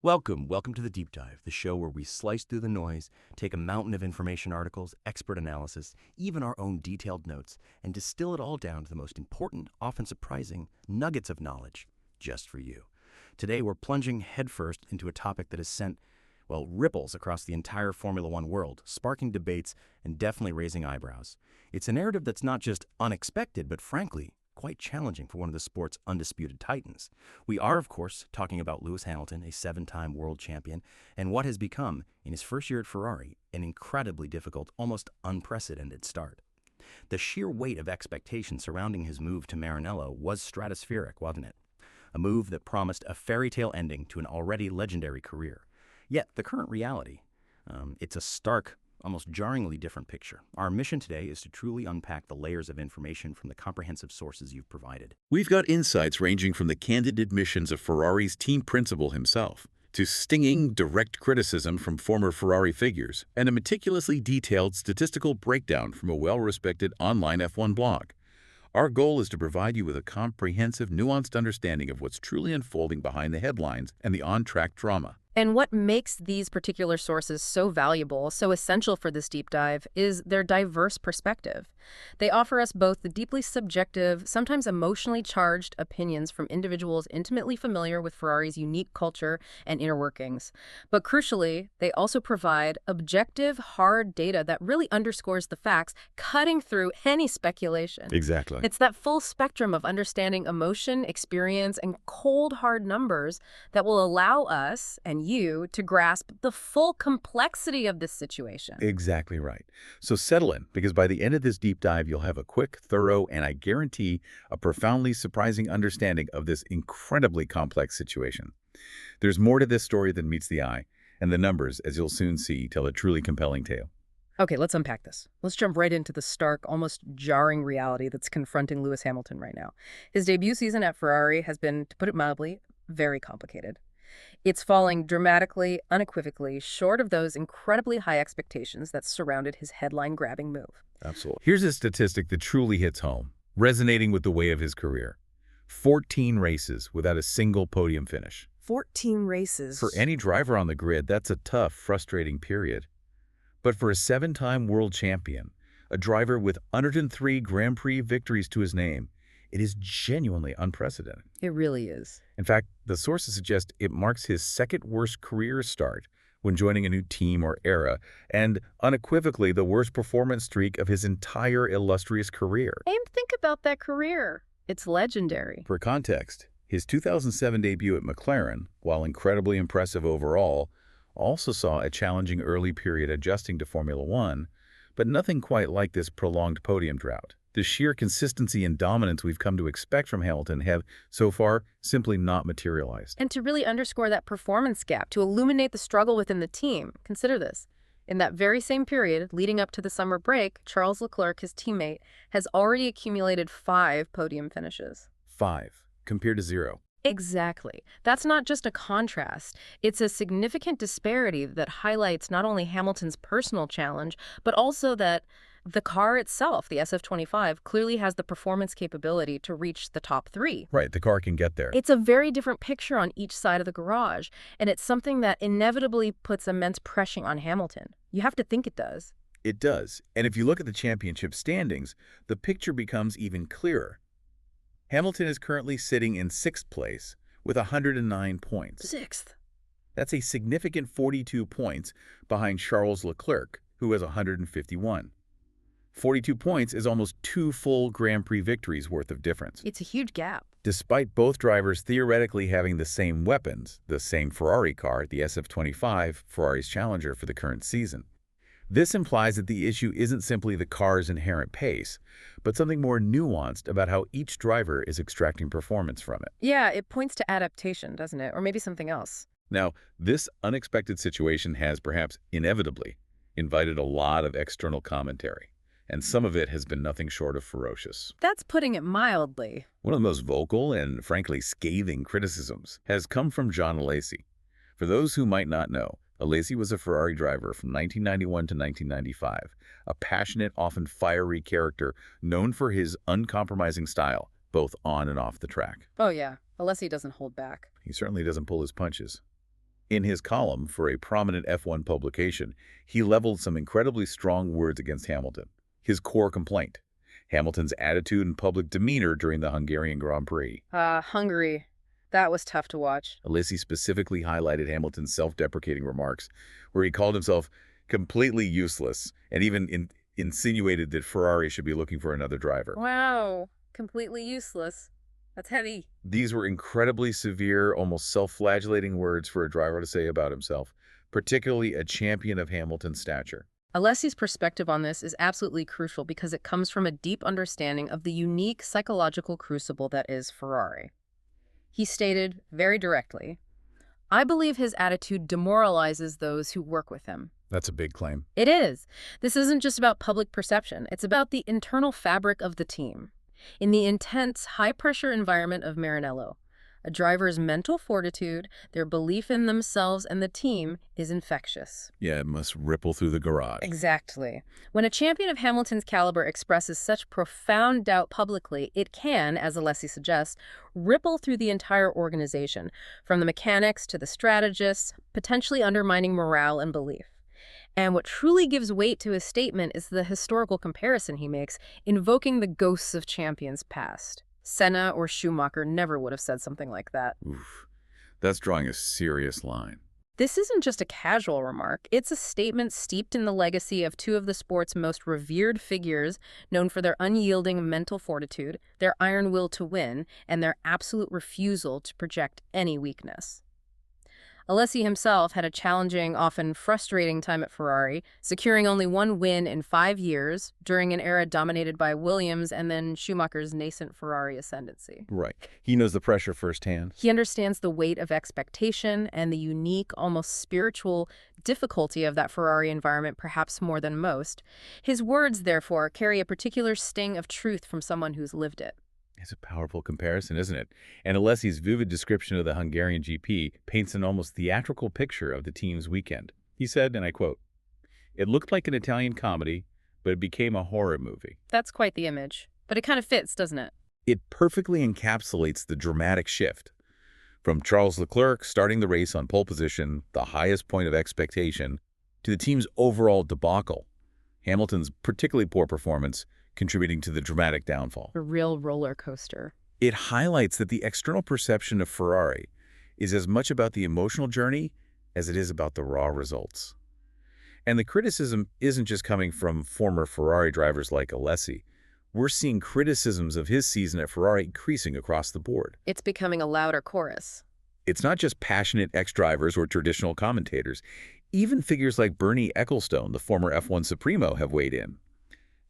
Welcome to the Deep Dive, the show where we slice through the noise, take a mountain of information articles, expert analysis, even our own detailed notes, and distill it all down to the most important, often surprising, nuggets of knowledge, just for you. Today, we're plunging headfirst into a topic that has sent, ripples across the entire Formula One world, sparking debates and definitely raising eyebrows. It's a narrative that's not just unexpected, but frankly, quite challenging for one of the sport's undisputed titans. We are, of course, talking about Lewis Hamilton, a seven-time world champion, and what has become, in his first year at Ferrari, an incredibly difficult, almost unprecedented start. The sheer weight of expectation surrounding his move to Maranello was stratospheric, wasn't it? A move that promised a fairy tale ending to an already legendary career. Yet, the current reality, it's a stark, almost jarringly different picture. Our mission today is to truly unpack the layers of information from the comprehensive sources you've provided. We've got insights ranging from the candid admissions of Ferrari's team principal himself to stinging, direct criticism from former Ferrari figures and a meticulously detailed statistical breakdown from a well-respected online F1 blog. Our goal is to provide you with a comprehensive, nuanced understanding of what's truly unfolding behind the headlines and the on-track drama. And what makes these particular sources so valuable, so essential for this deep dive, is their diverse perspective. They offer us both the deeply subjective, sometimes emotionally charged opinions from individuals intimately familiar with Ferrari's unique culture and inner workings. But crucially, they also provide objective, hard data that really underscores the facts, cutting through any speculation. Exactly. It's that full spectrum of understanding emotion, experience, and cold, hard numbers that will allow us and you to grasp the full complexity of this situation. Exactly right. So settle in, because by the end of this deep dive, you'll have a quick, thorough, and I guarantee a profoundly surprising understanding of this incredibly complex situation. There's more to this story than meets the eye, and the numbers, as you'll soon see, tell a truly compelling tale. Okay, let's unpack this. Let's jump right into the stark, almost jarring reality that's confronting Lewis Hamilton right now. His debut season at Ferrari has been, to put it mildly, very complicated. It's falling dramatically, unequivocally, short of those incredibly high expectations that surrounded his headline-grabbing move. Absolutely. Here's a statistic that truly hits home, resonating with the way of his career. 14 races without a single podium finish. 14 races. For any driver on the grid, that's a tough, frustrating period. But for a seven-time world champion, a driver with 103 Grand Prix victories to his name, it is genuinely unprecedented. It really is. In fact, the sources suggest it marks his second-worst career start when joining a new team or era, and unequivocally the worst performance streak of his entire illustrious career. And think about that career. It's legendary. For context, his 2007 debut at McLaren, while incredibly impressive overall, also saw a challenging early period adjusting to Formula One, but nothing quite like this prolonged podium drought. The sheer consistency and dominance we've come to expect from Hamilton have, so far, simply not materialized. And to really underscore that performance gap, to illuminate the struggle within the team, consider this. In that very same period, leading up to the summer break, Charles Leclerc, his teammate, has already accumulated 5 podium finishes. 5, compared to 0. Exactly. That's not just a contrast. It's a significant disparity that highlights not only Hamilton's personal challenge, but also that the car itself, the SF25, clearly has the performance capability to reach the top 3. Right, the car can get there. It's a very different picture on each side of the garage, and it's something that inevitably puts immense pressure on Hamilton. You have to think it does. It does. And if you look at the championship standings, the picture becomes even clearer. Hamilton is currently sitting in 6th place with 109 points. 6th. That's a significant 42 points behind Charles Leclerc, who has 151. 42 points is almost 2 full Grand Prix victories worth of difference. It's a huge gap. Despite both drivers theoretically having the same weapons, the same Ferrari car, the SF25, Ferrari's challenger for the current season. This implies that the issue isn't simply the car's inherent pace, but something more nuanced about how each driver is extracting performance from it. Yeah, it points to adaptation, doesn't it? Or maybe something else. Now, this unexpected situation has perhaps inevitably invited a lot of external commentary, and some of it has been nothing short of ferocious. That's putting it mildly. One of the most vocal and frankly scathing criticisms has come from John Alesi. For those who might not know, Alesi was a Ferrari driver from 1991 to 1995, a passionate, often fiery character known for his uncompromising style, both on and off the track. Oh yeah, Alesi doesn't hold back. He certainly doesn't pull his punches. In his column for a prominent F1 publication, he leveled some incredibly strong words against Hamilton. His core complaint: Hamilton's attitude and public demeanor during the Hungarian Grand Prix. Hungary. That was tough to watch. Alesi specifically highlighted Hamilton's self-deprecating remarks, where he called himself completely useless and even insinuated that Ferrari should be looking for another driver. Wow. Completely useless. That's heavy. These were incredibly severe, almost self-flagellating words for a driver to say about himself, particularly a champion of Hamilton's stature. Alesi's perspective on this is absolutely crucial because it comes from a deep understanding of the unique psychological crucible that is Ferrari. He stated very directly, "I believe his attitude demoralizes those who work with him." That's a big claim. It is. This isn't just about public perception. It's about the internal fabric of the team. In the intense, high-pressure environment of Maranello, a driver's mental fortitude, their belief in themselves and the team is infectious. Yeah, it must ripple through the garage. Exactly. When a champion of Hamilton's caliber expresses such profound doubt publicly, it can, as Alesi suggests, ripple through the entire organization, from the mechanics to the strategists, potentially undermining morale and belief. And what truly gives weight to his statement is the historical comparison he makes, invoking the ghosts of champions past. Senna or Schumacher never would have said something like that. Oof, that's drawing a serious line. This isn't just a casual remark. It's a statement steeped in the legacy of two of the sport's most revered figures, known for their unyielding mental fortitude, their iron will to win, and their absolute refusal to project any weakness. Alesi himself had a challenging, often frustrating time at Ferrari, securing only one win in 5 years during an era dominated by Williams and then Schumacher's nascent Ferrari ascendancy. Right. He knows the pressure firsthand. He understands the weight of expectation and the unique, almost spiritual difficulty of that Ferrari environment perhaps more than most. His words, therefore, carry a particular sting of truth from someone who's lived it. It's a powerful comparison, isn't it? And Alesi's vivid description of the Hungarian GP paints an almost theatrical picture of the team's weekend. He said, and I quote, "It looked like an Italian comedy, but it became a horror movie." That's quite the image. But it kind of fits, doesn't it? It perfectly encapsulates the dramatic shift. From Charles Leclerc starting the race on pole position, the highest point of expectation, to the team's overall debacle, Hamilton's particularly poor performance contributing to the dramatic downfall. A real roller coaster. It highlights that the external perception of Ferrari is as much about the emotional journey as it is about the raw results. And the criticism isn't just coming from former Ferrari drivers like Alesi. We're seeing criticisms of his season at Ferrari increasing across the board. It's becoming a louder chorus. It's not just passionate ex-drivers or traditional commentators. Even figures like Bernie Ecclestone, the former F1 Supremo, have weighed in.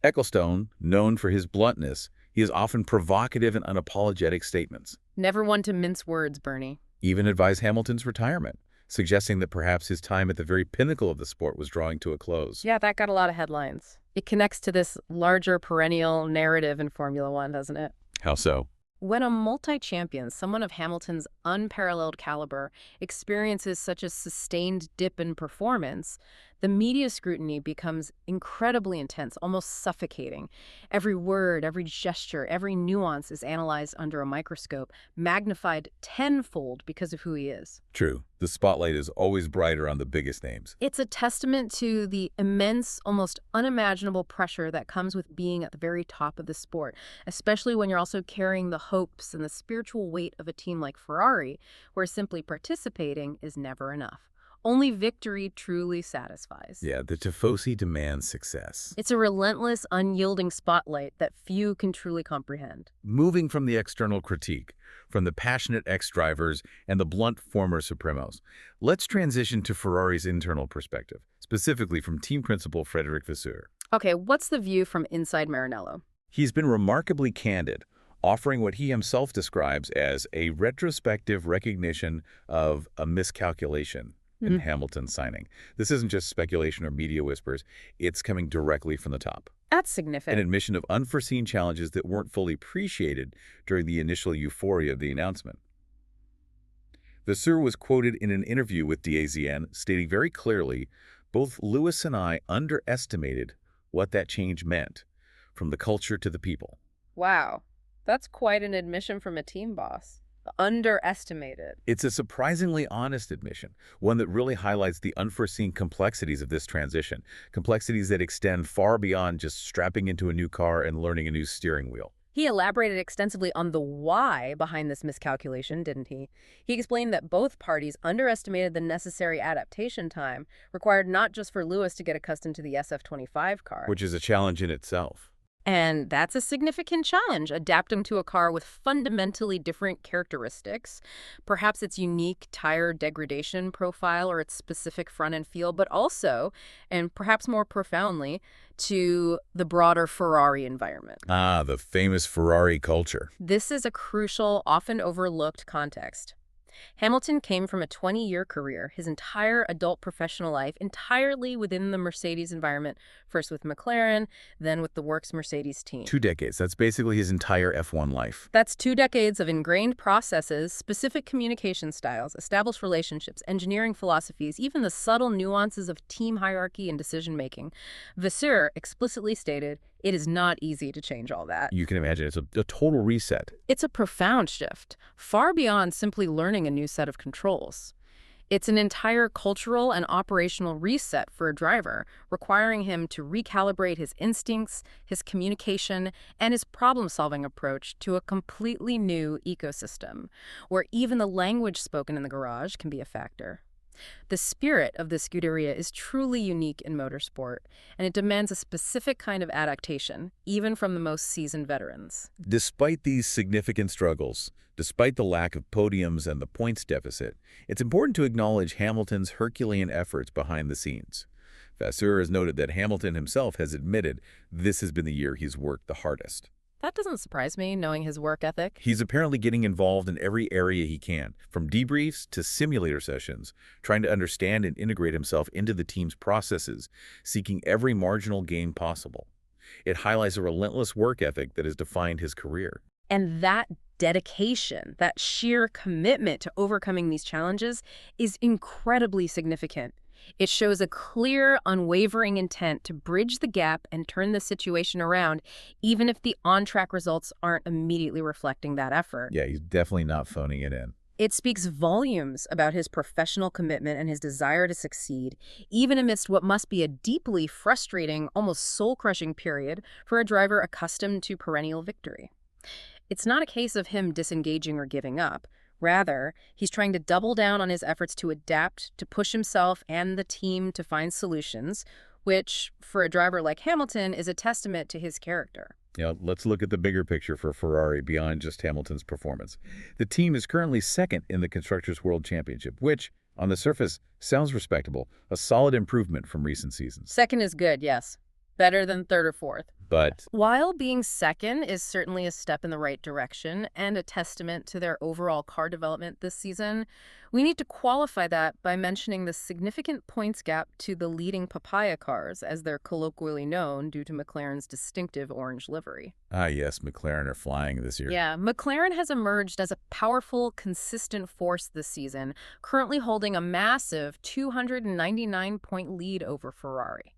Ecclestone, known for his bluntness, he has often provocative and unapologetic statements. Never one to mince words, Bernie. Even advised Hamilton's retirement, suggesting that perhaps his time at the very pinnacle of the sport was drawing to a close. Yeah, that got a lot of headlines. It connects to this larger perennial narrative in Formula One, doesn't it? How so? When a multi-champion, someone of Hamilton's unparalleled caliber, experiences such a sustained dip in performance, the media scrutiny becomes incredibly intense, almost suffocating. Every word, every gesture, every nuance is analyzed under a microscope, magnified tenfold because of who he is. True. The spotlight is always brighter on the biggest names. It's a testament to the immense, almost unimaginable pressure that comes with being at the very top of the sport, especially when you're also carrying the hopes and the spiritual weight of a team like Ferrari, where simply participating is never enough. Only victory truly satisfies. Yeah, the Tifosi demands success. It's a relentless, unyielding spotlight that few can truly comprehend. Moving from the external critique, from the passionate ex-drivers and the blunt former Supremos, let's transition to Ferrari's internal perspective, specifically from team principal Frédéric Vasseur. Okay, what's the view from inside Maranello? He's been remarkably candid, offering what he himself describes as a retrospective recognition of a miscalculation in Hamilton's signing. This isn't just speculation or media whispers. It's coming directly from the top. That's An significant. admission of unforeseen challenges that weren't fully appreciated during the initial euphoria of the announcement. Vasseur was quoted in an interview with DAZN stating very clearly, "Both Lewis and I underestimated what that change meant, from the culture to the people." Wow, that's quite an admission from a team boss. Underestimated. It's a surprisingly honest admission, one that really highlights the unforeseen complexities of this transition, complexities that extend far beyond just strapping into a new car and learning a new steering wheel. He elaborated extensively on the why behind this miscalculation, didn't he? He explained that both parties underestimated the necessary adaptation time required not just for Lewis to get accustomed to the SF25 car. Which is a challenge in itself. And that's a significant challenge, adapting to a car with fundamentally different characteristics, perhaps its unique tire degradation profile or its specific front-end feel, but also, and perhaps more profoundly, to the broader Ferrari environment. Ah, the famous Ferrari culture. This is a crucial, often overlooked context. Hamilton came from a 20-year career, his entire adult professional life, entirely within the Mercedes environment, first with McLaren, then with the Works Mercedes team. 2 decades. That's basically his entire F1 life. That's 2 decades of ingrained processes, specific communication styles, established relationships, engineering philosophies, even the subtle nuances of team hierarchy and decision-making. Vasseur explicitly stated, it is not easy to change all that. You can imagine it's a total reset. It's a profound shift, far beyond simply learning a new set of controls. It's an entire cultural and operational reset for a driver, requiring him to recalibrate his instincts, his communication, and his problem-solving approach to a completely new ecosystem, where even the language spoken in the garage can be a factor. The spirit of the Scuderia is truly unique in motorsport, and it demands a specific kind of adaptation, even from the most seasoned veterans. Despite these significant struggles, despite the lack of podiums and the points deficit, it's important to acknowledge Hamilton's Herculean efforts behind the scenes. Vasseur has noted that Hamilton himself has admitted this has been the year he's worked the hardest. That doesn't surprise me, knowing his work ethic. He's apparently getting involved in every area he can, from debriefs to simulator sessions, trying to understand and integrate himself into the team's processes, seeking every marginal gain possible. It highlights a relentless work ethic that has defined his career. And that dedication, that sheer commitment to overcoming these challenges is incredibly significant. It shows a clear, unwavering intent to bridge the gap and turn the situation around, even if the on-track results aren't immediately reflecting that effort. Yeah, he's definitely not phoning it in. It speaks volumes about his professional commitment and his desire to succeed, even amidst what must be a deeply frustrating, almost soul-crushing period for a driver accustomed to perennial victory. It's not a case of him disengaging or giving up. Rather, he's trying to double down on his efforts to adapt, to push himself and the team to find solutions, which, for a driver like Hamilton, is a testament to his character. Let's look at the bigger picture for Ferrari beyond just Hamilton's performance. The team is currently second in the Constructors' World Championship, which, on the surface, sounds respectable, a solid improvement from recent seasons. Second is good, yes. Better than third or fourth. But while being second is certainly a step in the right direction and a testament to their overall car development this season, we need to qualify that by mentioning the significant points gap to the leading papaya cars, as they're colloquially known due to McLaren's distinctive orange livery. Ah, yes, McLaren are flying this year. Yeah, McLaren has emerged as a powerful, consistent force this season, currently holding a massive 299-point lead over Ferrari.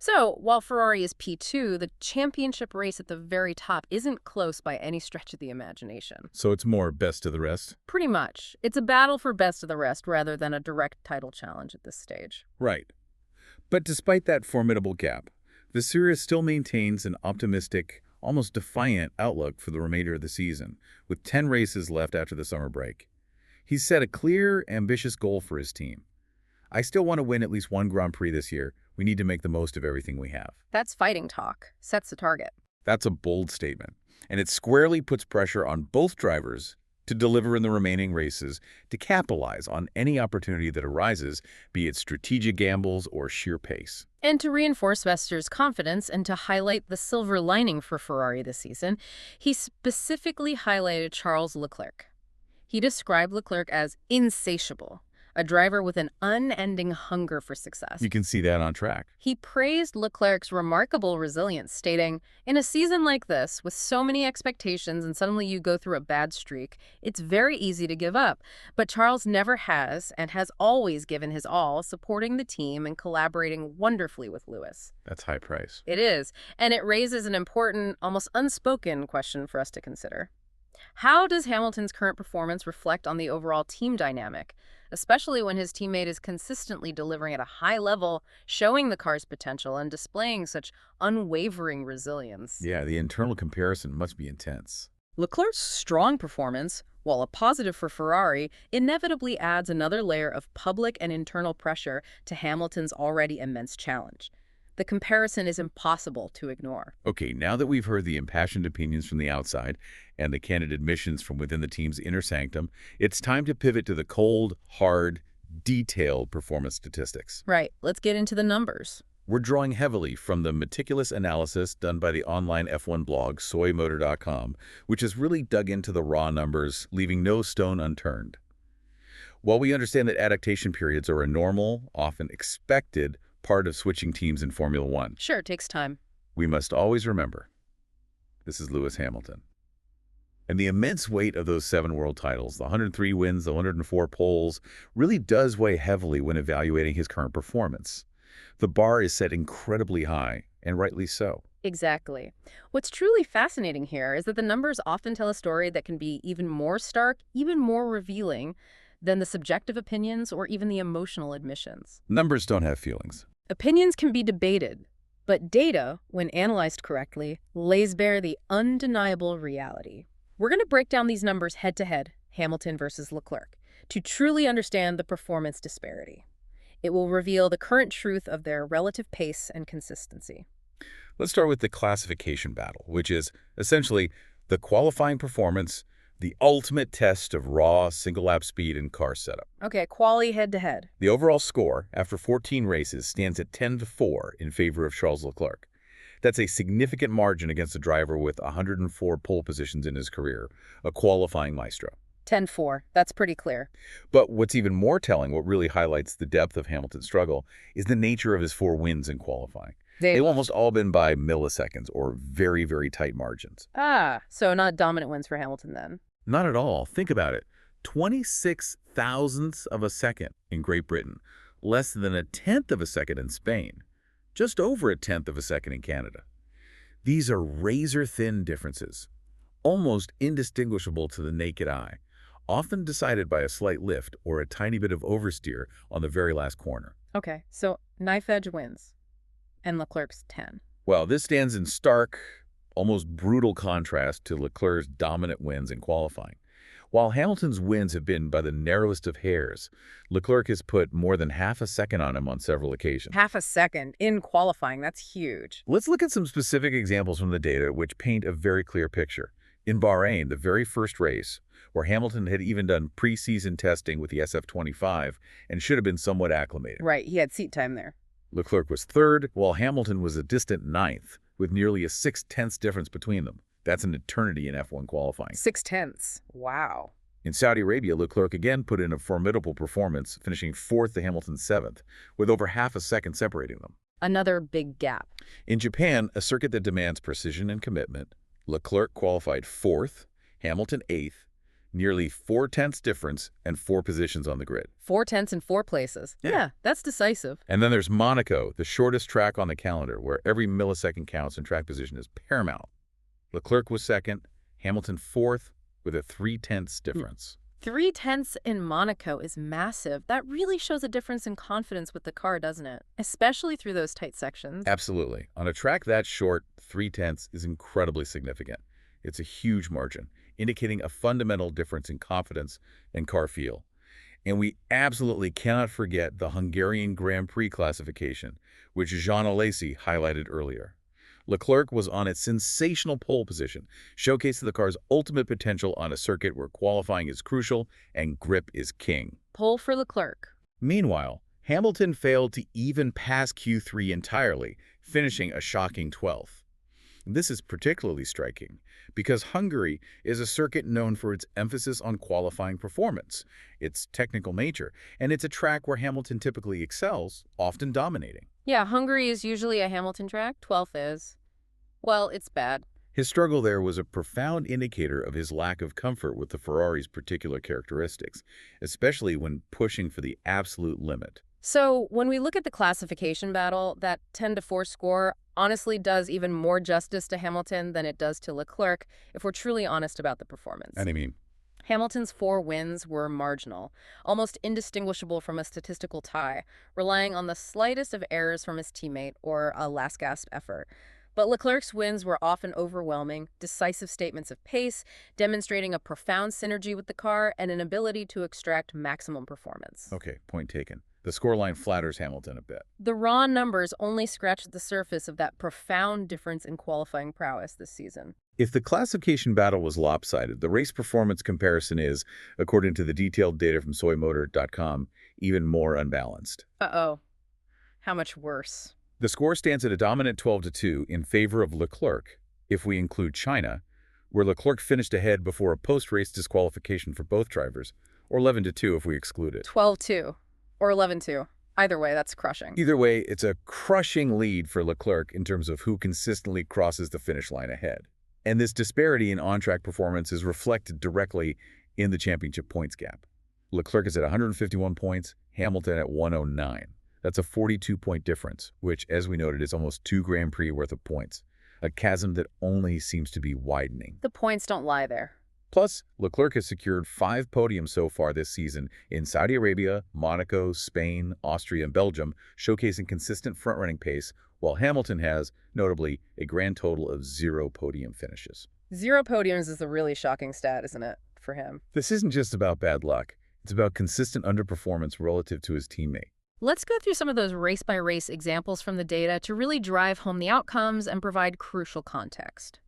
So, while Ferrari is P2, the championship race at the very top isn't close by any stretch of the imagination. So it's more best of the rest? Pretty much. It's a battle for best of the rest rather than a direct title challenge at this stage. Right. But despite that formidable gap, Vasseur still maintains an optimistic, almost defiant outlook for the remainder of the season, with 10 races left after the summer break. He's set a clear, ambitious goal for his team. I still want to win at least one Grand Prix this year. We need to make the most of everything we have. That's fighting talk. Sets the target. That's a bold statement, and it squarely puts pressure on both drivers to deliver in the remaining races, to capitalize on any opportunity that arises, be it strategic gambles or sheer pace. And to reinforce Vasseur's confidence and to highlight the silver lining for Ferrari this season, he specifically highlighted Charles Leclerc. He described Leclerc as insatiable, a driver with an unending hunger for success. You can see that on track. He praised Leclerc's remarkable resilience, stating, "In a season like this, with so many expectations and suddenly you go through a bad streak, it's very easy to give up. But Charles never has and has always given his all, supporting the team and collaborating wonderfully with Lewis." That's high praise. It is, and it raises an important, almost unspoken question for us to consider. How does Hamilton's current performance reflect on the overall team dynamic, especially when his teammate is consistently delivering at a high level, showing the car's potential and displaying such unwavering resilience? Yeah, the internal comparison must be intense. Leclerc's strong performance, while a positive for Ferrari, inevitably adds another layer of public and internal pressure to Hamilton's already immense challenge. The comparison is impossible to ignore. Okay, now that we've heard the impassioned opinions from the outside and the candid admissions from within the team's inner sanctum, it's time to pivot to the cold, hard, detailed performance statistics. Right, let's get into the numbers. We're drawing heavily from the meticulous analysis done by the online F1 blog, soymotor.com, which has really dug into the raw numbers, leaving no stone unturned. While we understand that adaptation periods are a normal, often expected, part of switching teams in Formula One, Sure, it takes time. we must always remember, this is Lewis Hamilton. And the immense weight of those 7 world titles, the 103 wins, the 104 poles, really does weigh heavily when evaluating his current performance. The bar is set incredibly high, and rightly so. Exactly. What's truly fascinating here is that the numbers often tell a story that can be even more stark, even more revealing than the subjective opinions or even the emotional admissions. Numbers don't have feelings. Opinions can be debated, but data, when analyzed correctly, lays bare the undeniable reality. We're going to break down these numbers head-to-head, Hamilton versus Leclerc, to truly understand the performance disparity. It will reveal the current truth of their relative pace and consistency. Let's start with the classification battle, which is essentially the qualifying performance, the ultimate test of raw single-lap speed and car setup. Okay, quali head-to-head. The overall score, after 14 races, stands at 10-4 in favor of Charles Leclerc. That's a significant margin against a driver with 104 pole positions in his career, a qualifying maestro. 10-4. That's pretty clear. But what's even more telling, what really highlights the depth of Hamilton's struggle, is the nature of his 4 wins in qualifying. They've almost all been by milliseconds or very, very tight margins. So not dominant wins for Hamilton then. Not at all. Think about it. 26 thousandths of a second in Great Britain, less than a tenth of a second in Spain, just over a tenth of a second in Canada. These are razor-thin differences, almost indistinguishable to the naked eye, often decided by a slight lift or a tiny bit of oversteer on the very last corner. Okay, so knife edge wins, and Leclerc's 10. Well, this stands in stark, almost brutal contrast to Leclerc's dominant wins in qualifying. While Hamilton's wins have been by the narrowest of hairs, Leclerc has put more than half a second on him on several occasions. Half a second in qualifying, that's huge. Let's look at some specific examples from the data which paint a very clear picture. In Bahrain, the very first race, where Hamilton had even done preseason testing with the SF25 and should have been somewhat acclimated. Right, he had seat time there. Leclerc was third, while Hamilton was a distant ninth, with nearly a 6/10 difference between them. That's an eternity in F1 qualifying. 6/10. Wow. In Saudi Arabia, Leclerc again put in a formidable performance, finishing 4th to Hamilton's 7th, with over half a second separating them. Another big gap. In Japan, a circuit that demands precision and commitment, Leclerc qualified 4th, Hamilton 8th, nearly 4/10 difference and 4 positions on the grid. 4/10 in 4 places. Yeah, that's decisive. And then there's Monaco, the shortest track on the calendar, where every millisecond counts and track position is paramount. Leclerc was 2nd, Hamilton 4th, with a 3/10 difference. 3/10 in Monaco is massive. That really shows a difference in confidence with the car, doesn't it? Especially through those tight sections. Absolutely. On a track that short, 3/10 is incredibly significant. It's a huge margin, indicating a fundamental difference in confidence and car feel. And we absolutely cannot forget the Hungarian Grand Prix classification, which Jean Alesi highlighted earlier. Leclerc was on its sensational pole position, showcasing the car's ultimate potential on a circuit where qualifying is crucial and grip is king. Pole for Leclerc. Meanwhile, Hamilton failed to even pass Q3 entirely, finishing a shocking 12th. This is particularly striking because Hungary is a circuit known for its emphasis on qualifying performance, its technical nature, and it's a track where Hamilton typically excels, often dominating. Yeah, Hungary is usually a Hamilton track. 12th is. Well, it's bad. His struggle there was a profound indicator of his lack of comfort with the Ferrari's particular characteristics, especially when pushing for the absolute limit. So when we look at the classification battle, that 10-4 score honestly does even more justice to Hamilton than it does to Leclerc if we're truly honest about the performance. And I mean, Hamilton's 4 wins were marginal, almost indistinguishable from a statistical tie, relying on the slightest of errors from his teammate or a last-gasp effort. But Leclerc's wins were often overwhelming, decisive statements of pace, demonstrating a profound synergy with the car and an ability to extract maximum performance. okay, point taken. The scoreline flatters Hamilton a bit. The raw numbers only scratched the surface of that profound difference in qualifying prowess this season. If the classification battle was lopsided, the race performance comparison is, according to the detailed data from soymotor.com, even more unbalanced. Uh-oh. How much worse? The score stands at a dominant 12-2 in favor of Leclerc, if we include China, where Leclerc finished ahead before a post-race disqualification for both drivers, or 11-2 if we exclude it. 12-2 or 11-2. Either way, that's crushing. Either way, it's a crushing lead for Leclerc in terms of who consistently crosses the finish line ahead. And this disparity in on-track performance is reflected directly in the championship points gap. Leclerc is at 151 points, Hamilton at 109. That's a 42-point difference, which, as we noted, is almost 2 Grand Prix worth of points, a chasm that only seems to be widening. The points don't lie there. Plus, Leclerc has secured 5 podiums so far this season in Saudi Arabia, Monaco, Spain, Austria, and Belgium, showcasing consistent front-running pace, while Hamilton has, notably, a grand total of 0 podium finishes. 0 podiums is a really shocking stat, isn't it, for him? This isn't just about bad luck. It's about consistent underperformance relative to his teammate. Let's go through some of those race-by-race examples from the data to really drive home the outcomes and provide crucial context.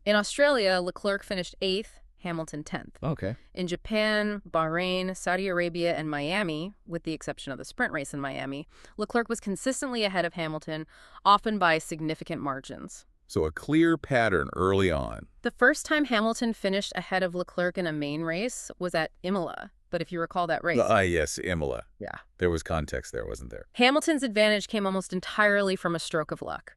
In Australia, Leclerc finished 8th, Hamilton 10th. Okay. In Japan, Bahrain, Saudi Arabia, and Miami, with the exception of the sprint race in Miami, Leclerc was consistently ahead of Hamilton, often by significant margins. So a clear pattern early on. The first time Hamilton finished ahead of Leclerc in a main race was at Imola. But if you recall that race... Yes, Imola. Yeah. There was context there, wasn't there? Hamilton's advantage came almost entirely from a stroke of luck.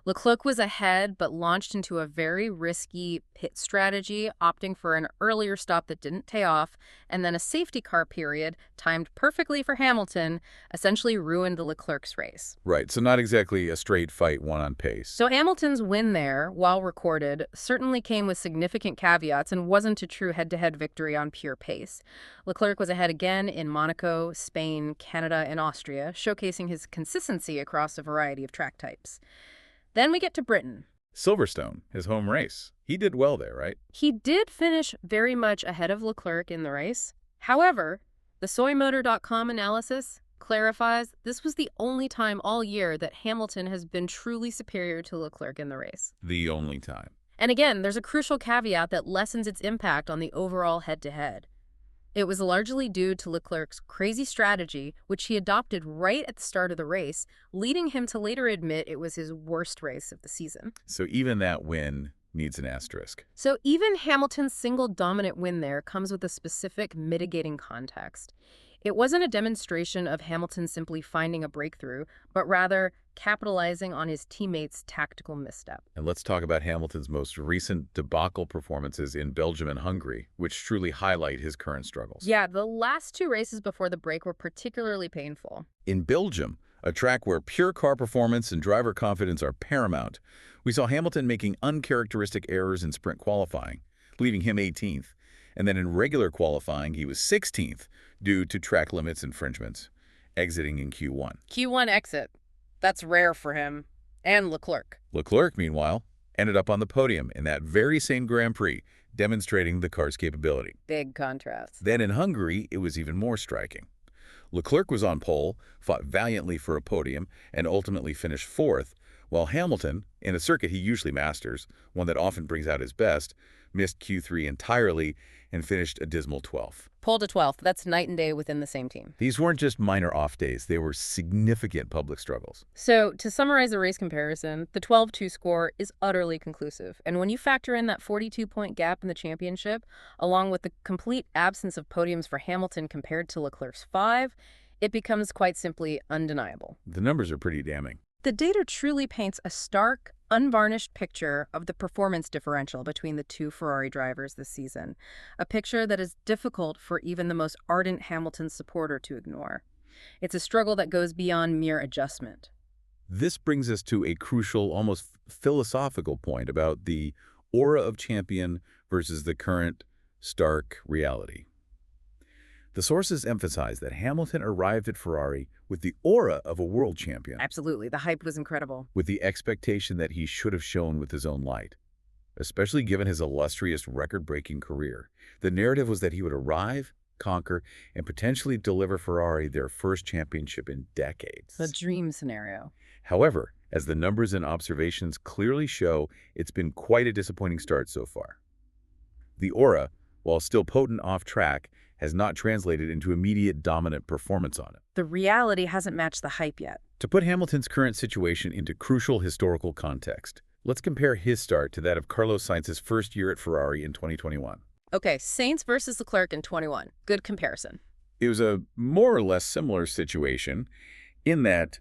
Leclerc was ahead, but launched into a very risky pit strategy, opting for an earlier stop that didn't pay off, and then a safety car period, timed perfectly for Hamilton, essentially ruined the Leclerc's race. Right, so not exactly a straight fight, one on pace. So Hamilton's win there, while recorded, certainly came with significant caveats and wasn't a true head-to-head victory on pure pace. Leclerc was ahead again in Monaco, Spain, Canada, and Austria, showcasing his consistency across a variety of track types. Then we get to Britain. Silverstone, his home race. He did well there, right? He did finish very much ahead of Leclerc in the race. However, the soymotor.com analysis clarifies this was the only time all year that Hamilton has been truly superior to Leclerc in the race. The only time. And again, there's a crucial caveat that lessens its impact on the overall head-to-head. It was largely due to Leclerc's crazy strategy, which he adopted right at the start of the race, leading him to later admit it was his worst race of the season. So even that win needs an asterisk. So even Hamilton's single dominant win there comes with a specific mitigating context. It wasn't a demonstration of Hamilton simply finding a breakthrough, but rather capitalizing on his teammates' tactical misstep. And let's talk about Hamilton's most recent debacle performances in Belgium and Hungary, which truly highlight his current struggles. Yeah, the last 2 races before the break were particularly painful. In Belgium, a track where pure car performance and driver confidence are paramount, we saw Hamilton making uncharacteristic errors in sprint qualifying, leaving him 18th. And then in regular qualifying, he was 16th due to track limits infringements, exiting in Q1. Q1 exit. That's rare for him. And Leclerc. Leclerc, meanwhile, ended up on the podium in that very same Grand Prix, demonstrating the car's capability. Big contrast. Then in Hungary, it was even more striking. Leclerc was on pole, fought valiantly for a podium, and ultimately finished 4th, while Hamilton, in a circuit he usually masters, one that often brings out his best, missed Q3 entirely and finished a dismal 12th. Pole to 12th, that's night and day within the same team. These weren't just minor off days, they were significant public struggles. So, to summarize the race comparison, the 12-2 score is utterly conclusive. And when you factor in that 42-point gap in the championship, along with the complete absence of podiums for Hamilton compared to Leclerc's 5, it becomes quite simply undeniable. The numbers are pretty damning. The data truly paints a stark, unvarnished picture of the performance differential between the 2 Ferrari drivers this season, a picture that is difficult for even the most ardent Hamilton supporter to ignore. It's a struggle that goes beyond mere adjustment. This brings us to a crucial, almost philosophical point about the aura of champion versus the current stark reality. The sources emphasize that Hamilton arrived at Ferrari with the aura of a world champion, Absolutely. The hype was incredible. with the expectation that he should have shone with his own light, especially given his illustrious record-breaking career. The narrative was that he would arrive, conquer, and potentially deliver Ferrari their first championship in decades. The dream scenario. However, as the numbers and observations clearly show, it's been quite a disappointing start so far. The aura, while still potent off track, has not translated into immediate dominant performance on it. The reality hasn't matched the hype yet. To put Hamilton's current situation into crucial historical context, let's compare his start to that of Carlos Sainz's first year at Ferrari in 2021. Okay, Sainz versus Leclerc in 21. Good comparison. It was a more or less similar situation in that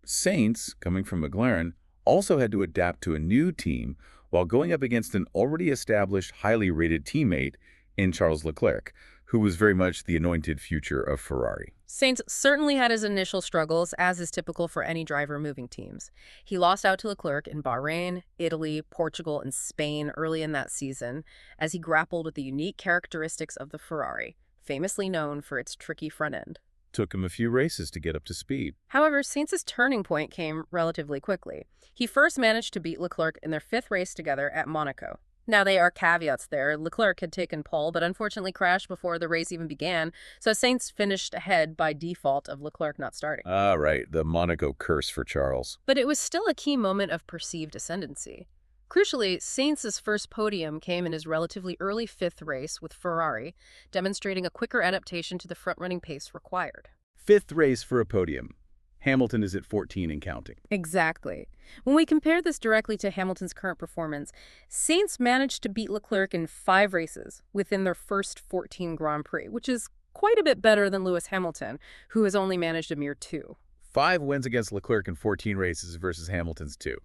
Sainz, coming from McLaren, also had to adapt to a new team while going up against an already established, highly rated teammate in Charles Leclerc, who was very much the anointed future of Ferrari. Sainz certainly had his initial struggles, as is typical for any driver moving teams. He lost out to Leclerc in Bahrain, Italy, Portugal, and Spain early in that season as he grappled with the unique characteristics of the Ferrari, famously known for its tricky front end. Took him a few races to get up to speed. However, Sainz's turning point came relatively quickly. He first managed to beat Leclerc in their 5th race together at Monaco. Now, there are caveats there. Leclerc had taken pole, but unfortunately crashed before the race even began, so Sainz finished ahead by default of Leclerc not starting. Ah, right, the Monaco curse for Charles. But it was still a key moment of perceived ascendancy. Crucially, Sainz's first podium came in his relatively early 5th race with Ferrari, demonstrating a quicker adaptation to the front-running pace required. 5th race for a podium. Hamilton is at 14 and counting. Exactly. When we compare this directly to Hamilton's current performance, Sainz managed to beat Leclerc in 5 races within their first 14 Grand Prix, which is quite a bit better than Lewis Hamilton, who has only managed a mere 2. 5 wins against Leclerc in 14 races versus Hamilton's 2.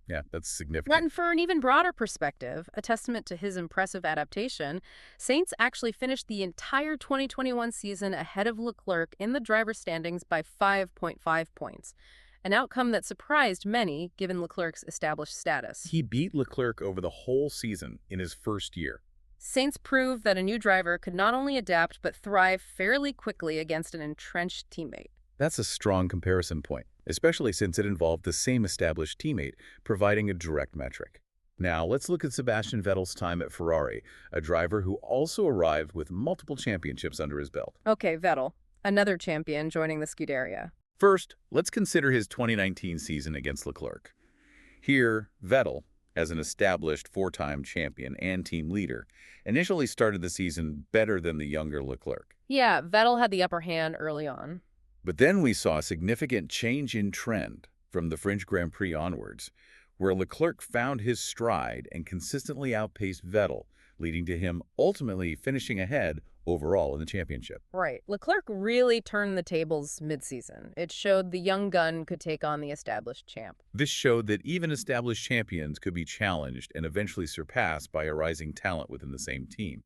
Yeah, that's significant. And for an even broader perspective, a testament to his impressive adaptation, Sainz actually finished the entire 2021 season ahead of Leclerc in the driver's standings by 5.5 points, an outcome that surprised many given Leclerc's established status. He beat Leclerc over the whole season in his first year. Sainz proved that a new driver could not only adapt but thrive fairly quickly against an entrenched teammate. That's a strong comparison point, especially since it involved the same established teammate, providing a direct metric. Now, let's look at Sebastian Vettel's time at Ferrari, a driver who also arrived with multiple championships under his belt. Okay, Vettel, another champion joining the Scuderia. First, let's consider his 2019 season against Leclerc. Here, Vettel, as an established 4-time champion and team leader, initially started the season better than the younger Leclerc. Yeah, Vettel had the upper hand early on. But then we saw a significant change in trend from the French Grand Prix onwards, where Leclerc found his stride and consistently outpaced Vettel, leading to him ultimately finishing ahead overall in the championship. Right. Leclerc really turned the tables mid-season. It showed the young gun could take on the established champ. This showed that even established champions could be challenged and eventually surpassed by a rising talent within the same team.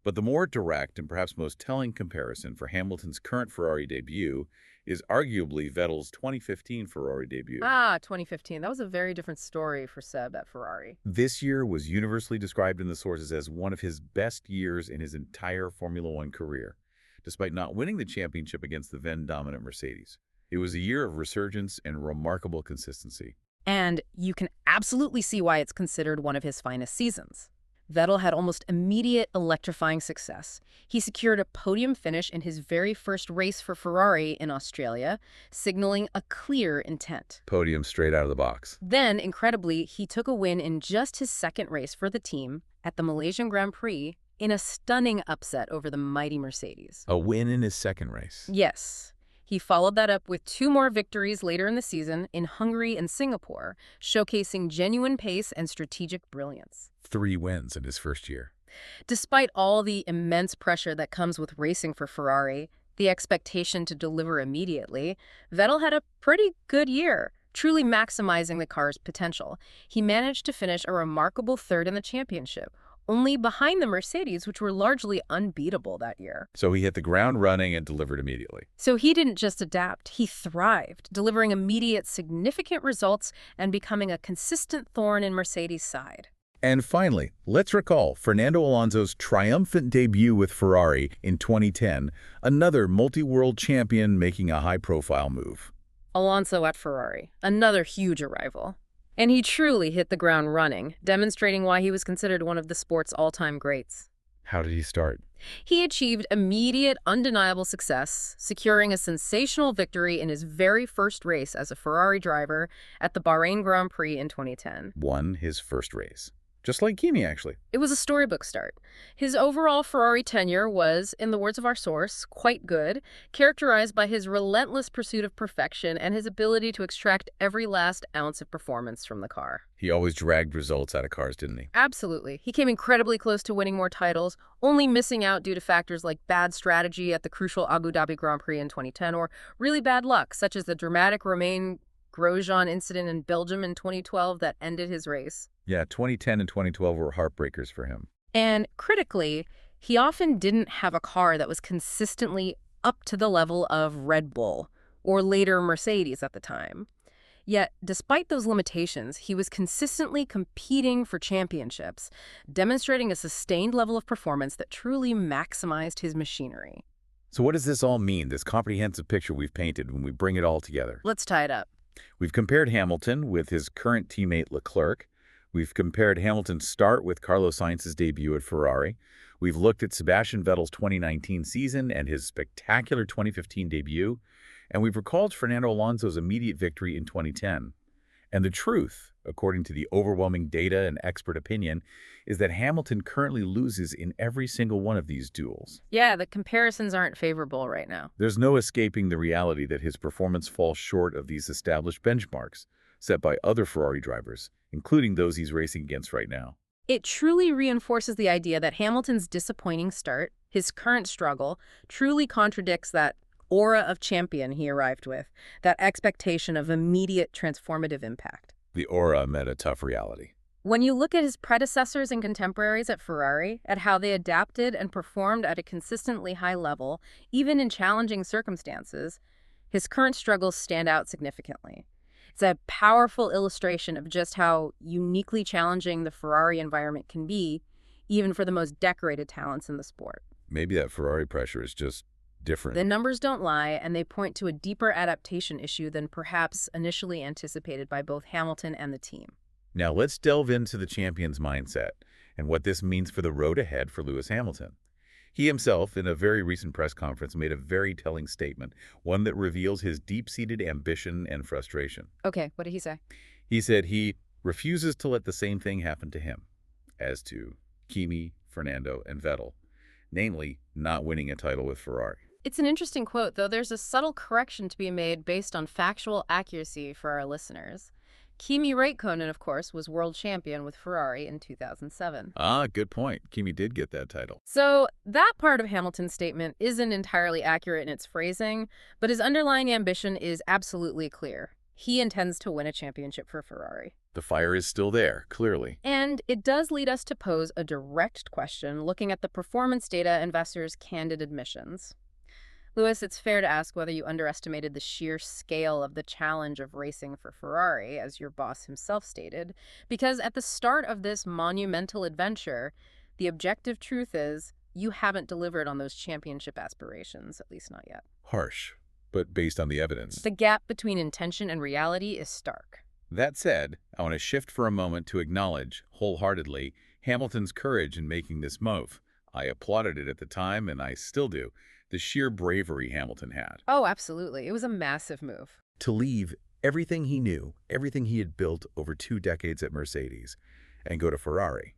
But the more direct and perhaps most telling comparison for Hamilton's current Ferrari debut is arguably Vettel's 2015 Ferrari debut. 2015. That was a very different story for Seb at Ferrari. This year was universally described in the sources as one of his best years in his entire Formula One career, despite not winning the championship against the then-dominant Mercedes. It was a year of resurgence and remarkable consistency. And you can absolutely see why it's considered one of his finest seasons. Vettel had almost immediate electrifying success. He secured a podium finish in his very first race for Ferrari in Australia, signaling a clear intent. Podium straight out of the box. Then, incredibly, he took a win in just his second race for the team at the Malaysian Grand Prix in a stunning upset over the mighty Mercedes. A win in his second race. Yes. He followed that up with 2 more victories later in the season in Hungary and Singapore, showcasing genuine pace and strategic brilliance. 3 wins in his first year. Despite all the immense pressure that comes with racing for Ferrari, the expectation to deliver immediately, Vettel had a pretty good year, truly maximizing the car's potential. He managed to finish a remarkable 3rd in the championship, only behind the Mercedes, which were largely unbeatable that year. So he hit the ground running and delivered immediately. So he didn't just adapt, he thrived, delivering immediate significant results and becoming a consistent thorn in Mercedes' side. And finally, let's recall Fernando Alonso's triumphant debut with Ferrari in 2010, another multi-world champion making a high-profile move. Alonso at Ferrari, another huge arrival. And he truly hit the ground running, demonstrating why he was considered one of the sport's all-time greats. How did he start? He achieved immediate, undeniable success, securing a sensational victory in his very first race as a Ferrari driver at the Bahrain Grand Prix in 2010. Won his first race. Just like Kimi, actually. It was a storybook start. His overall Ferrari tenure was, in the words of our source, quite good, characterized by his relentless pursuit of perfection and his ability to extract every last ounce of performance from the car. He always dragged results out of cars, didn't he? Absolutely. He came incredibly close to winning more titles, only missing out due to factors like bad strategy at the crucial Abu Dhabi Grand Prix in 2010 or really bad luck, such as the dramatic Romain Grosjean incident in Belgium in 2012 that ended his race. Yeah, 2010 and 2012 were heartbreakers for him. And critically, he often didn't have a car that was consistently up to the level of Red Bull, or later Mercedes at the time. Yet, despite those limitations, he was consistently competing for championships, demonstrating a sustained level of performance that truly maximized his machinery. So what does this all mean, this comprehensive picture we've painted when we bring it all together? Let's tie it up. We've compared Hamilton with his current teammate Leclerc. We've compared Hamilton's start with Carlos Sainz's debut at Ferrari. We've looked at Sebastian Vettel's 2019 season and his spectacular 2015 debut. And we've recalled Fernando Alonso's immediate victory in 2010. And the truth, according to the overwhelming data and expert opinion, is that Hamilton currently loses in every single one of these duels. Yeah, the comparisons aren't favorable right now. There's no escaping the reality that his performance falls short of these established benchmarks set by other Ferrari drivers, including those he's racing against right now. It truly reinforces the idea that Hamilton's disappointing start, his current struggle, truly contradicts that aura of champion he arrived with, that expectation of immediate transformative impact. The aura met a tough reality. When you look at his predecessors and contemporaries at Ferrari, at how they adapted and performed at a consistently high level, even in challenging circumstances, his current struggles stand out significantly. It's a powerful illustration of just how uniquely challenging the Ferrari environment can be, even for the most decorated talents in the sport. Maybe that Ferrari pressure is just different. The numbers don't lie, and they point to a deeper adaptation issue than perhaps initially anticipated by both Hamilton and the team. Now let's delve into the champion's mindset and what this means for the road ahead for Lewis Hamilton. He himself, in a very recent press conference, made a very telling statement, one that reveals his deep-seated ambition and frustration. Okay, what did he say? He said he refuses to let the same thing happen to him as to Kimi, Fernando, and Vettel, namely not winning a title with Ferrari. It's an interesting quote, though there's a subtle correction to be made based on factual accuracy for our listeners. Kimi Räikkönen, of course, was world champion with Ferrari in 2007. Ah, good point. Kimi did get that title. So that part of Hamilton's statement isn't entirely accurate in its phrasing, but his underlying ambition is absolutely clear. He intends to win a championship for Ferrari. The fire is still there, clearly. And it does lead us to pose a direct question looking at the performance data and Vasseur's candid admissions. Lewis, it's fair to ask whether you underestimated the sheer scale of the challenge of racing for Ferrari, as your boss himself stated, because at the start of this monumental adventure, the objective truth is you haven't delivered on those championship aspirations, at least not yet. Harsh, but based on the evidence. The gap between intention and reality is stark. That said, I want to shift for a moment to acknowledge, wholeheartedly, Hamilton's courage in making this move. I applauded it at the time, and I still do. The sheer bravery Hamilton had. Oh, absolutely. It was a massive move. To leave everything he knew, everything he had built over 2 decades at Mercedes, and go to Ferrari.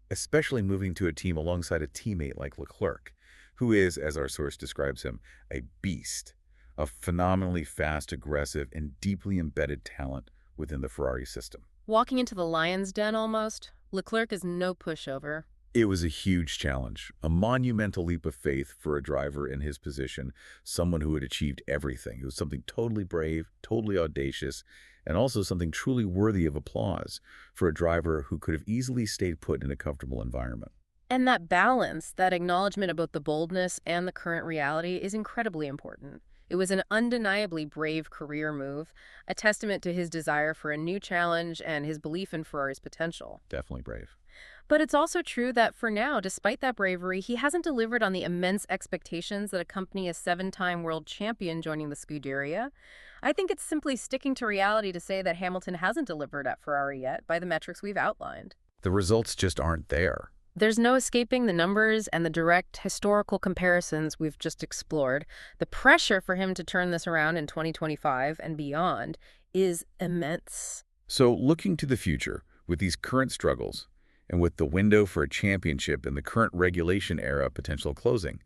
Especially moving to a team alongside a teammate like Leclerc, who is, as our source describes him, a beast, a phenomenally fast, aggressive, and deeply embedded talent within the Ferrari system. Walking into the lion's den almost, Leclerc is no pushover. It was a huge challenge, a monumental leap of faith for a driver in his position, someone who had achieved everything. It was something totally brave, totally audacious, and also something truly worthy of applause for a driver who could have easily stayed put in a comfortable environment. And that balance, that acknowledgement about the boldness and the current reality is incredibly important. It was an undeniably brave career move, a testament to his desire for a new challenge and his belief in Ferrari's potential. Definitely brave. But it's also true that for now, despite that bravery, he hasn't delivered on the immense expectations that accompany a 7-time world champion joining the Scuderia. I think it's simply sticking to reality to say that Hamilton hasn't delivered at Ferrari yet by the metrics we've outlined. The results just aren't there. There's no escaping the numbers and the direct historical comparisons we've just explored. The pressure for him to turn this around in 2025 and beyond is immense. So looking to the future, with these current struggles, and with the window for a championship in the current regulation era potential closing,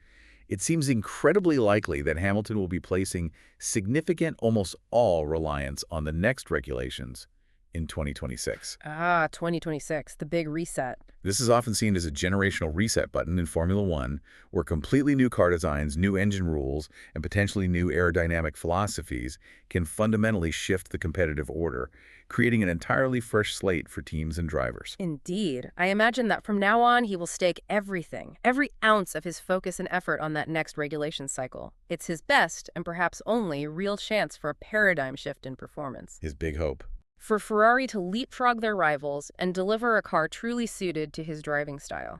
it seems incredibly likely that Hamilton will be placing significant, almost all reliance on the next regulations in 2026. 2026, the big reset. This is often seen as a generational reset button in Formula One, where completely new car designs, new engine rules, and potentially new aerodynamic philosophies can fundamentally shift the competitive order, creating an entirely fresh slate for teams and drivers. Indeed. I imagine that from now on, he will stake everything, every ounce of his focus and effort on that next regulation cycle. It's his best, and perhaps only, real chance for a paradigm shift in performance. His big hope. For Ferrari to leapfrog their rivals and deliver a car truly suited to his driving style.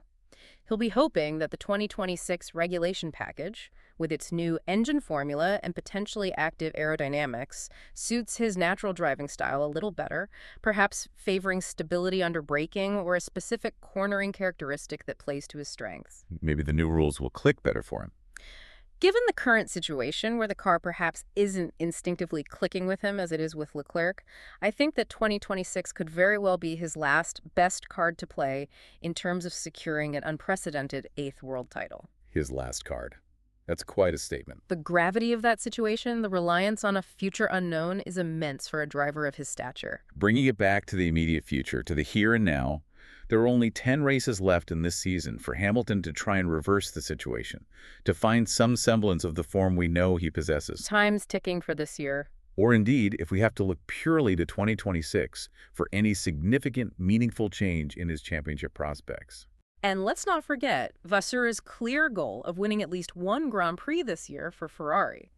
He'll be hoping that the 2026 regulation package, with its new engine formula and potentially active aerodynamics, suits his natural driving style a little better, perhaps favoring stability under braking or a specific cornering characteristic that plays to his strengths. Maybe the new rules will click better for him. Given the current situation where the car perhaps isn't instinctively clicking with him as it is with Leclerc, I think that 2026 could very well be his last best card to play in terms of securing an unprecedented 8th world title. His last card. That's quite a statement. The gravity of that situation, the reliance on a future unknown, is immense for a driver of his stature. Bringing it back to the immediate future, to the here and now, there are only 10 races left in this season for Hamilton to try and reverse the situation, to find some semblance of the form we know he possesses. Time's ticking for this year. Or indeed, if we have to look purely to 2026 for any significant, meaningful change in his championship prospects. And let's not forget Vasseur's clear goal of winning at least one Grand Prix this year for Ferrari.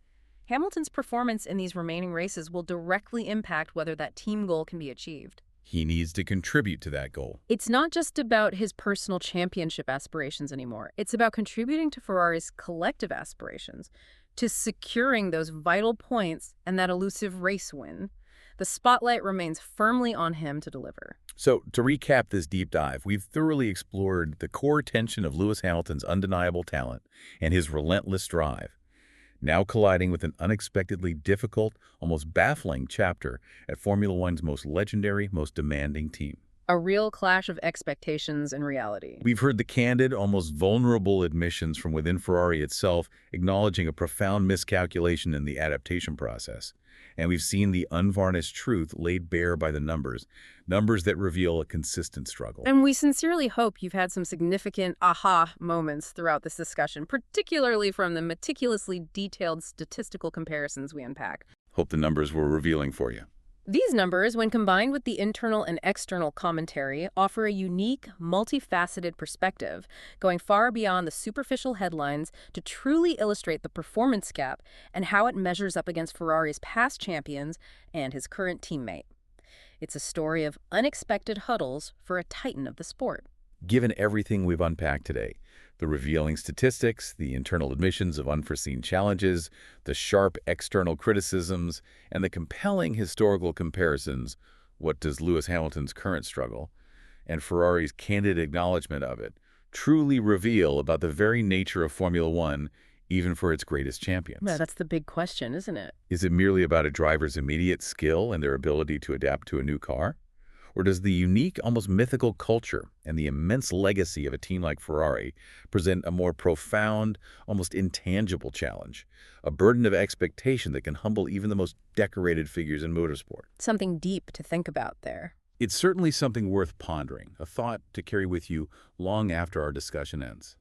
Hamilton's performance in these remaining races will directly impact whether that team goal can be achieved. He needs to contribute to that goal. It's not just about his personal championship aspirations anymore. It's about contributing to Ferrari's collective aspirations, to securing those vital points and that elusive race win. The spotlight remains firmly on him to deliver. So, to recap this deep dive, we've thoroughly explored the core tension of Lewis Hamilton's undeniable talent and his relentless drive, now colliding with an unexpectedly difficult, almost baffling chapter at Formula One's most legendary, most demanding team. A real clash of expectations and reality. We've heard the candid, almost vulnerable admissions from within Ferrari itself, acknowledging a profound miscalculation in the adaptation process. And we've seen the unvarnished truth laid bare by the numbers that reveal a consistent struggle. And we sincerely hope you've had some significant aha moments throughout this discussion, particularly from the meticulously detailed statistical comparisons we unpack. Hope the numbers were revealing for you. These numbers, when combined with the internal and external commentary, offer a unique, multifaceted perspective, going far beyond the superficial headlines to truly illustrate the performance gap and how it measures up against Ferrari's past champions and his current teammate. It's a story of unexpected hurdles for a titan of the sport. Given everything we've unpacked today, the revealing statistics, the internal admissions of unforeseen challenges, the sharp external criticisms, and the compelling historical comparisons, what does Lewis Hamilton's current struggle, and Ferrari's candid acknowledgement of it, truly reveal about the very nature of Formula One, even for its greatest champions? Yeah, that's the big question, isn't it? Is it merely about a driver's immediate skill and their ability to adapt to a new car? Or does the unique, almost mythical culture and the immense legacy of a team like Ferrari present a more profound, almost intangible challenge, a burden of expectation that can humble even the most decorated figures in motorsport? Something deep to think about there. It's certainly something worth pondering, a thought to carry with you long after our discussion ends.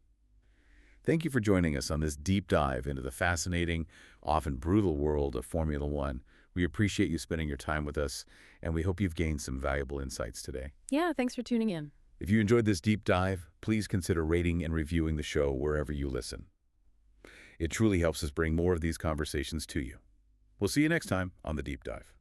Thank you for joining us on this deep dive into the fascinating, often brutal world of Formula One. We appreciate you spending your time with us, and we hope you've gained some valuable insights today. Yeah, thanks for tuning in. If you enjoyed this deep dive, please consider rating and reviewing the show wherever you listen. It truly helps us bring more of these conversations to you. We'll see you next time on The Deep Dive.